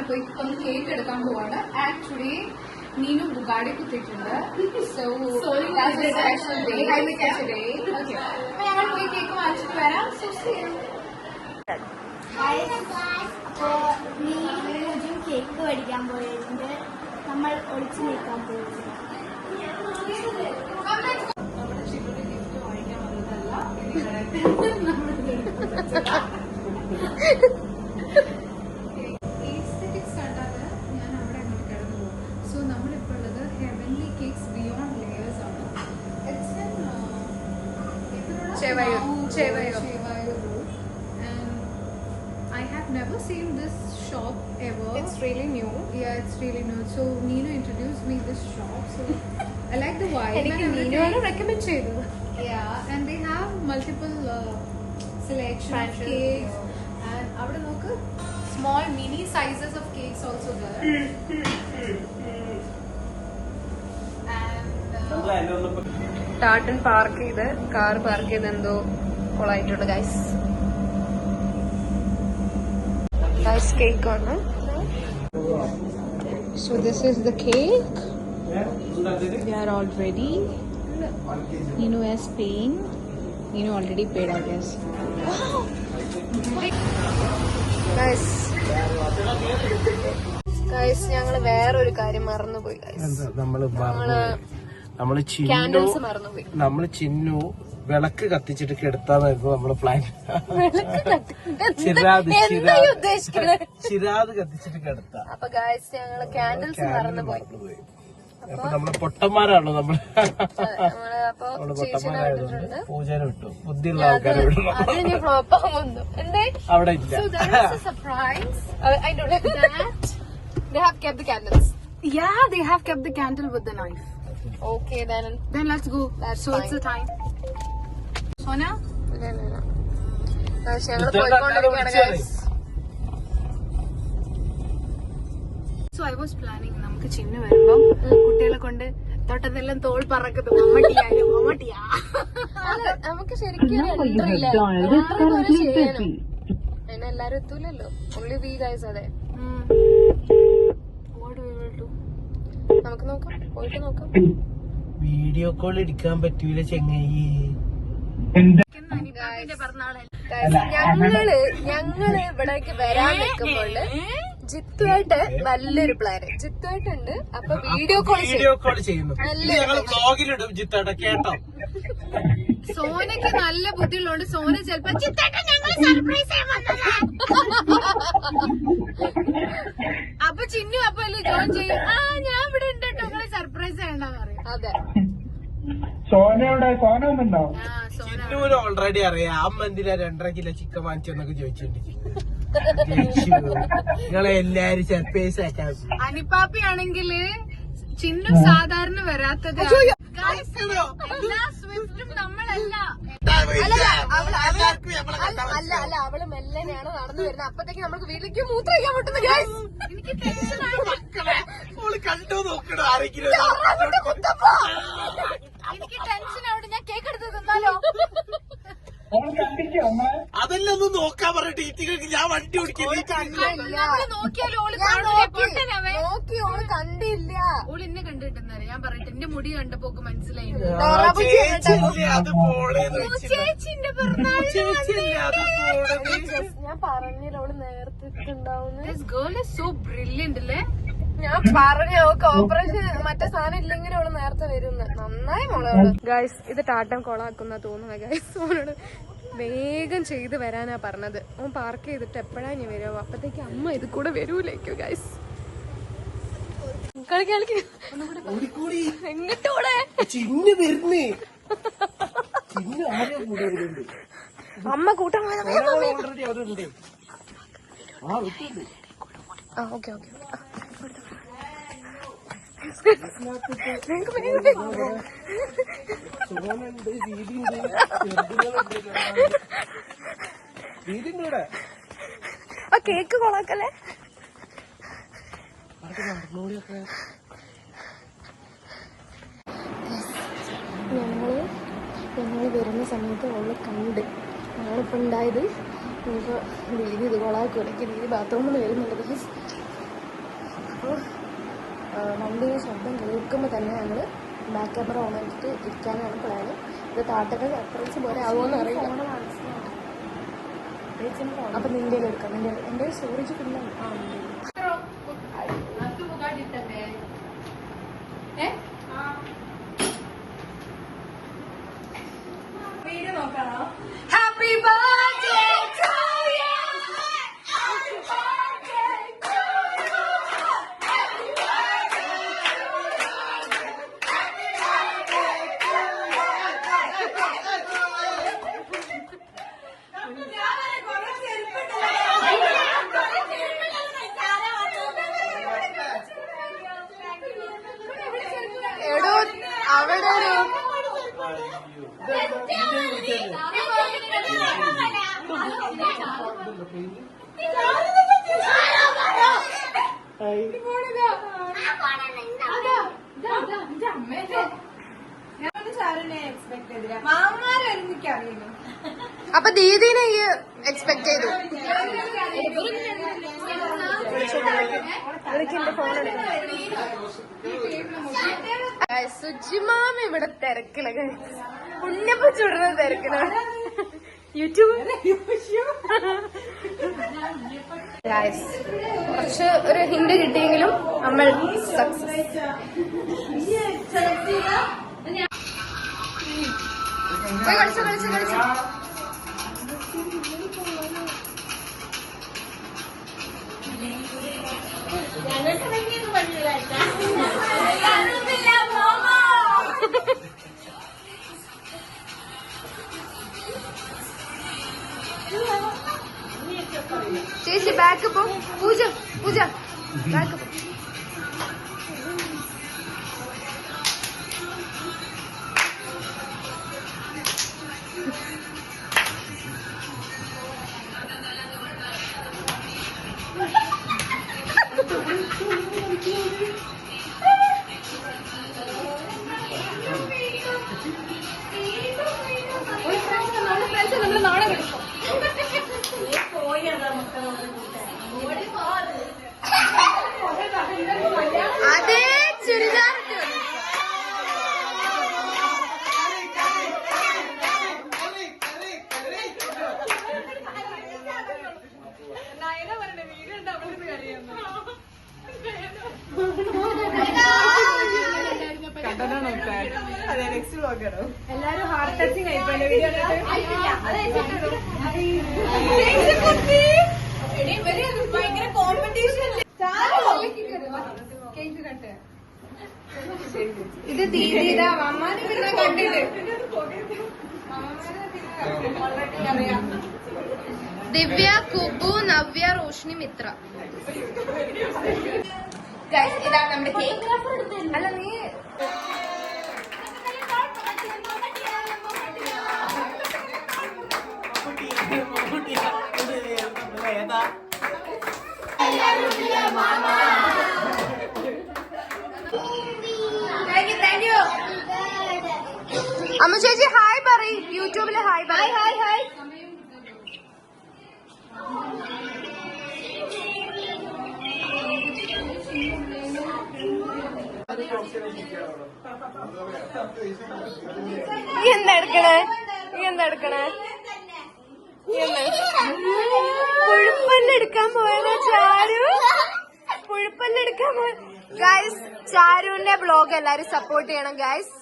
പോയി ഒന്ന് കേക്ക് എടുക്കാൻ പോവാണ്. ആക്ച്വലി നീനു ബുഗാടി കുത്തിയിട്ടുണ്ട്. ഞങ്ങൾ പോയി കേക്ക് വാങ്ങിച്ചിട്ട് വരാം. അപ്പോ നീനും കേക്ക് മേടിക്കാൻ പോയിട്ടുണ്ട്. നമ്മൾ ഒളിച്ചു നിൽക്കാൻ പോയിട്ടുണ്ട്. I have never seen this shop ever. It's really new. Yeah, it's really new. So Neenu introduced me this shop. So I like the vibe. എനിക്ക് നീനുവാണ് recommend ചെയ്തത്. Yeah, and they have multiple selection of cakes. And avada nokku small mini sizes of cakes also there. ടാട്ടൻ park ചെയ്ത് car park ചെയ്ത് എന്തോ കൊളായിട്ടുണ്ട് guys. Guys cake ആണ്. So this is the cake. We are all ready. Neenu has paying. Neenu already paid, I guess. Wow. Guys, ഞങ്ങള് വേറൊരു കാര്യം മറന്നുപോയി. നമ്മള് ചിന്നു വിളക്ക് കത്തിച്ചിട്ട് കിടത്താന്നായിരുന്നു നമ്മള് പ്ലാൻ. ചിരാത് കത്തിച്ചിട്ട് കിടത്താം. അപ്പൊ ഗൈസ് ഞങ്ങള് ക്യാൻഡിൽസ് മറന്നുപോയി. അപ്പൊ നമ്മള് പൊട്ടന്മാരാണല്ലോ നമ്മള് പൊട്ടന്മാരായതുകൊണ്ട് പൂജാനെ വിട്ടു. ബുദ്ധിയുള്ള ആൾക്കാരെ വിടണം. അവിടെ ഇല്ല. They have kept the candles. Yeah, they have kept the candle with the knife. Okay, then let's go. That's so fine. It's the time. Sonia? No. ഞങ്ങള് പോയിക്കൊണ്ടിരിക്കുകയാണ് guys. So I was planning നമുക്ക് ചിന്നു വരുമ്പോ കുട്ടികളെ കൊണ്ട് തൊട്ടതെല്ലാം തോൾ പറക്കുന്നത് മമ്മട്ടിയാ. നമുക്ക് ശരിക്കും എല്ലാരും എത്തൂലല്ലോ. only we guys അതെ. നമുക്ക് നോക്കാം, പോയിട്ട് നോക്കാം. വീഡിയോ കോൾ എടുക്കാൻ പറ്റൂല ചെങ്ങായി. ഞങ്ങള് ഇവിടേക്ക് വരാൻ നിൽക്കുമ്പോണ്ട് ജിത്തുവായിട്ട് നല്ലൊരു പ്ലാന്. ജിത്തുവായിട്ടുണ്ട്. അപ്പൊ വീഡിയോ കോൾ ചെയ്യുന്നു. ഞങ്ങള് ബ്ലോഗിലിടും ജിത്തോട്ടെ കേട്ടോ. സോനക്ക് നല്ല ബുദ്ധിയുള്ളതുകൊണ്ട് സോന ചിലപ്പോ സർപ്രൈസ് അപ്പൊ ചിന്നു അപ്പൊ ജോയിൻ ചെയ്യും. ഞാൻ ഇവിടെ ഉണ്ട് കേട്ടോ, നിങ്ങളെ സർപ്രൈസ് ചെയ്യണ്ടെന്ന് പറയും. അതെ, ചിന്നൂര് ഓൾറെഡി അറിയാം. അമ്മ എന്തിനാ 2.5 കിലോ ചിക്കൻ വാങ്ങിച്ചെന്നൊക്കെ ചോദിച്ചിട്ടുണ്ട്. നിങ്ങളെ എല്ലാരും സർപ്രൈസ് ആക്കാം. അനിപ്പാപ്പി ആണെങ്കില് ചിന്നു സാധാരണ വരാത്തത് എല്ലാ സ്വിഫ്റ്റും നമ്മളല്ല. അല്ല അവള് മെല്ലനെയാണ് നടന്നു വരുന്നത്. അപ്പത്തേക്ക് നമുക്ക് വീട്ടിലേക്ക് മൂത്രയിക്കാൻ പറ്റുന്നു. എനിക്ക് ടെൻഷനായി. കണ്ടു നോക്കണോ ആരെങ്കിലും? എനിക്ക് ടെൻഷൻ അവിടെ. ഞാൻ കേക്ക് എടുത്ത് തന്നാലോ? അതെല്ലാം ഒന്ന് നോക്കാൻ പറഞ്ഞിട്ട് ഈറ്റികൾക്ക് ഞാൻ വണ്ടി ഓടിക്കില്ല. നോക്കിയാലോ ഓള് കണ്ടില്ല. ഓള് എന്നെ കണ്ടിട്ടുണ്ടായിരുന്നു. ഞാൻ പറയട്ടെ, എന്റെ മുടി കണ്ടപ്പോ മനസ്സിലായി അത് പോളേന്ന് ചേച്ചിന്റെ ഞാൻ പറഞ്ഞില്ല അവള് നേരത്തെ ഉണ്ടാവുന്നു. ഗേൾ ഇസ് സോ ബ്രില്യന്റ് അല്ലേ? ഞാൻ പറഞ്ഞു അവൾക്ക് ഓപ്പറേഷൻ മറ്റേ സാധനം ഇല്ലെങ്കിൽ അവള് നേരത്തെ വരുന്നു. നന്നായി മോളെ. ഗൈസ് ഇത് ടാട്ടം കൊളാക്കുന്ന തോന്നുന്നു. ഗൈസ് അവനോട് വേഗം ചെയ്ത് വരാനാ പറഞ്ഞത്. അവൻ പാർക്ക് ചെയ്തിട്ട് എപ്പോഴാ ഇനി വരുമോ? അപ്പത്തേക്ക് അമ്മ ഇത് കൂടെ വരൂലേക്കോ ഗൈസ്. എങ്ങോട്ടൂടെ ചിന്നു വരുന്നേ. അമ്മ കൂട്ടം ഓൾറെഡി അവരുണ്ട്. ഓക്കെ ആ കേക്ക് കൊളാക്കല്ലേ. ഞങ്ങള് വരുന്ന സമയത്ത് അവള് കണ്ട്. ഞങ്ങളിപ്പോ ഉണ്ടായത് ഇനിയിപ്പോ ദീദി ഇത് കൊളാക്കൂലക്ക്. ദീദി ബാത്റൂമിൽ വരുന്നുണ്ട്. അപ്പോൾ വണ്ടിയുടെ ശബ്ദം കേൾക്കുമ്പോൾ തന്നെ ഞങ്ങൾ ബാക്ക് ക്യാമറ ഓൺ ആക്കിയിട്ട് ഇരിക്കാനാണ് പ്ലാന്. ഇത് താട്ടൊക്കെ സർപ്രൈസ് പോലെ ആവുമെന്ന് അറിയില്ല. അപ്പം നിൻ്റെ എടുക്കാം. എൻ്റെ സ്റ്റോറേജ് പിന്നെ ഹാപ്പി ബർത്ത്ഡേ ടു യു. എടോ അവിടെ ഒരു അപ്പൊ ദീദിനെ ഈ എക്സ്പെക്ട് ചെയ്തു. സുജിമാമ ഇവിടെ തിരക്കില, ഉണ്ണിയപ്പ ചുടുന്ന തിരക്കില. യൂട്യൂബ് കുറച്ച് ഒരു ഹിന്റ് കിട്ടിയെങ്കിലും നമ്മൾ സക്സസ്. കളിച്ചു കളിച്ചു കളിച്ചു. ചേച്ചി ബാക്ക് പോ. പൂജ പൂജ ബാക്ക് പോ. നമ്മള് നാളെ വിളിക്കും. അതേ ചുരിദാർ എല്ലാരും ഹാർട്ട് ടച്ചിങ് ആയിപ്പോലെ വീഡിയോ ഭയങ്കര കോമ്പറ്റീഷൻ. ഇത് ദീദിയുടെ അമ്മാനെ പിന്നെ കണ്ടിട്ട് ദിവ്യ, കുബു, നവ്യ, റോഷ്നി, മിത്ര. ഇതാണ് നമ്മുടെ കേക്ക്. അല്ല നീ അമ്മ ചേച്ചി ഹായ് പറയ്. യൂട്യൂബില് ഹായ് പറയ്. Hi hi. നീ എന്താ എടുക്കണേ? നീ എന്താ എടുക്കണേ? പുഴുപ്പല്ലെടുക്കാൻ പോയതാ ചാരു. പുഴുപ്പല്ലെടുക്കാൻ പോയ ഗൈസ്. ചാരുവിന്റെ ബ്ലോഗ് എല്ലാരും സപ്പോർട്ട് ചെയ്യണം ഗൈസ്.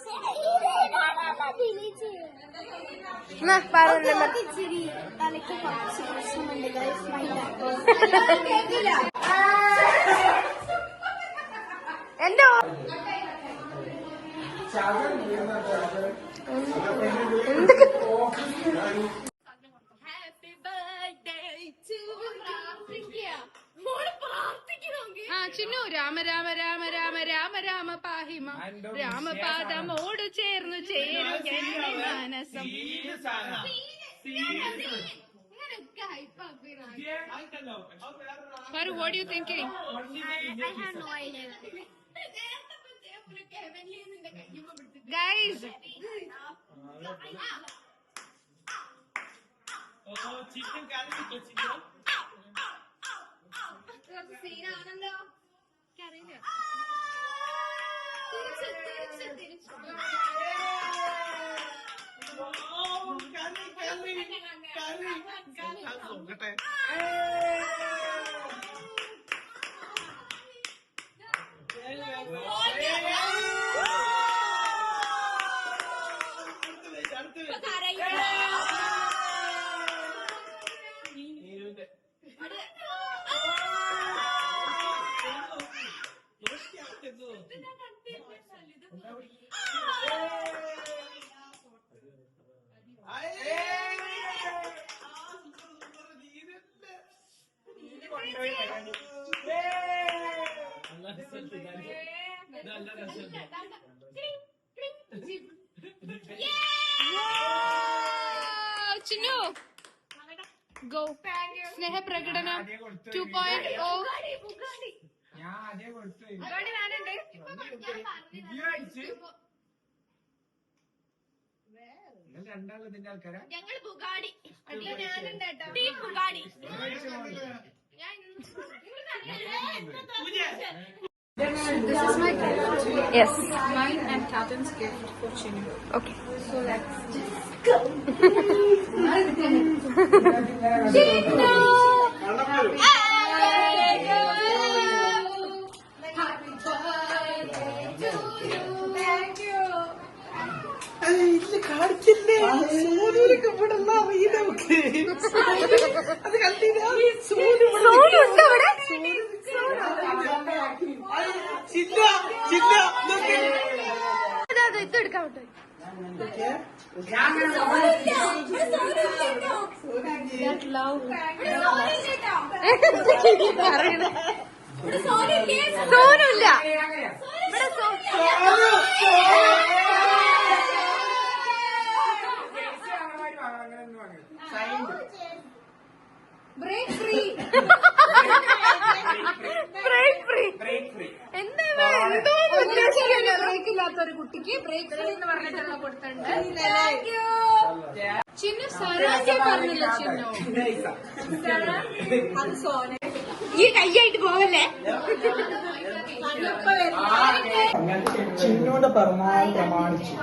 എന്റെ ചിന്നു രാമ രാമ രാമ രാമ രാമ രാമ പാഹിമ രാമപാദമോട് ചേർന്നു ചേരുക മനസം. Faru, what are you thinking? I have no idea. Guys. നോക്കട്ടെ. ചിന്നു ഗോ സ്നേഹപ്രകടനം 2.0. ഞാൻ ആദ്യം കൊടുത്തു. രണ്ടാളും ഇതിന്റെ ആൾക്കാരാ. ഞങ്ങൾ Bugatti team Bugatti. This is my gift. Yes. Mine and Tatan's gift for Chinu. Okay. So let's just go. കാണിച്ചില്ലേ സൂര്യക്ക് ഇവിടെ അറിയില്ല നമുക്ക്. അത് കണ്ടില്ല. ചില്ല ചില്ല ഇത് എടുക്കാൻ പറ്റും. സോനുല്ല Break free. എന്താ എന്തോ ഉദ്ദേശിക്കുന്നു. ബ്രേക്ക് ഇല്ലാത്ത ഒരു കുട്ടിക്ക് ബ്രേക്ക് ഫ്രീ എന്ന് പറഞ്ഞിട്ടുള്ള കൊടുത്തിട്ടുണ്ട്. ചിന്നു സരാജെ പറഞ്ഞില്ല ചിന്നു. അത് സോന. ഈ കയ്യായിട്ട് പോവല്ലേ? ചിന്നുവിന്റെ പിറന്നാൾ പ്രമാണിച്ചു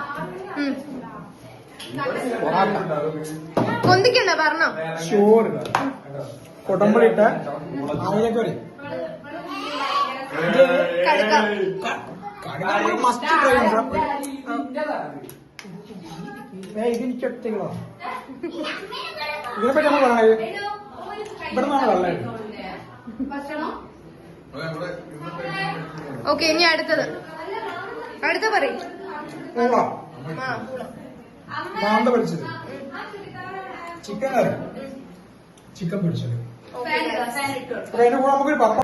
കൊന്തിക്കണ്ട പറഞ്ഞോ. ചോറ് കൊടമ്പളിട്ട ആയിരക്കൊരു മസ്റ്റ് ഇതിനിക്ക് ഒറ്റകളോ ഇതിനെപ്പറ്റി നമ്മൾ പറഞ്ഞത് ഇവിടെ നിന്നാണ് വെള്ളം. ഓക്കെ ഇനി അടുത്തത് പറയും. മാന്ത പൊരിച്ചത്, ചിക്കൻ കറി, ചിക്കൻ പൊരിച്ചത്. അതിന്റെ കൂടെ നമുക്കൊരു പപ്പ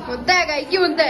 മുദ്ദ കൈക്ക് മുദ്ദ.